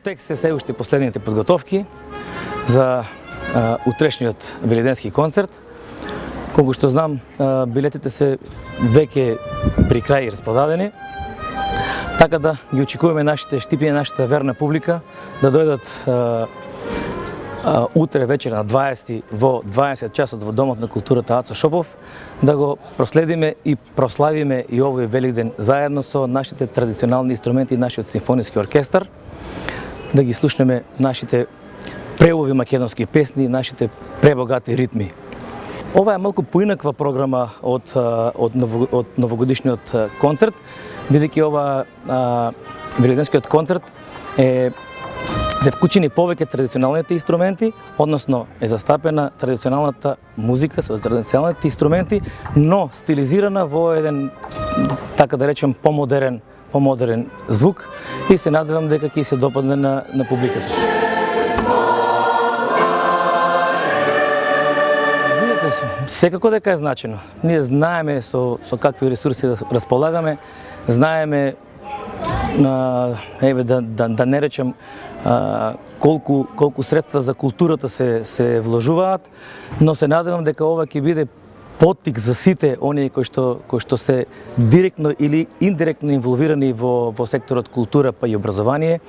тек се се уште последните подготовки за утрешниот велиденски концерт. Колку што знам, билетите се веќе при крај распродадени. Така да ги очекуваме нашите штипи и нашата верна публика да дојдат утре вечер на 20 во 20 часот во Домот на културата Ацо Шопов, да го проследиме и прославиме и овој Великден заедно со нашите традиционални инструменти и нашиот симфониски оркестар, да ги слушнеме нашите преубави македонски песни, нашите пребогати ритми. Ова е малку поинаква програма од новогодишниот концерт, бидејќи ова великденскиот концерт се вклучени повеќе традиционалните инструменти, односно е застапена традиционалната музика со традиционалните инструменти, но стилизирана во еден, така да речем, помодерен звук и се надевам дека ќе се допадне на публиката. Секако дека е значено. Ние знаеме со какви ресурси располагаме, знаеме да не речем колку средства за културата се вложуваат, но се надевам дека ова ќе биде поттик за сите оние кои што се директно или индиректно инволвирани во секторот култура па и образование,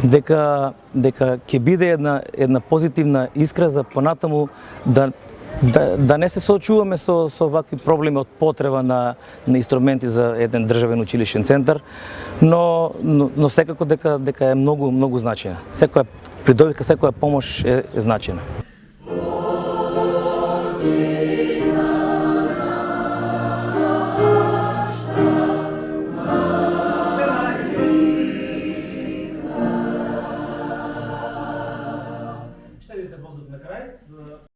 дека ќе биде една позитивна искра за понатаму да не се соочуваме со вакви проблеми од потреба на инструменти за еден државен училишен центар, но секако дека е многу значена. Секоја придобивка, секоја помош е значена. Ще видите воздух на крај за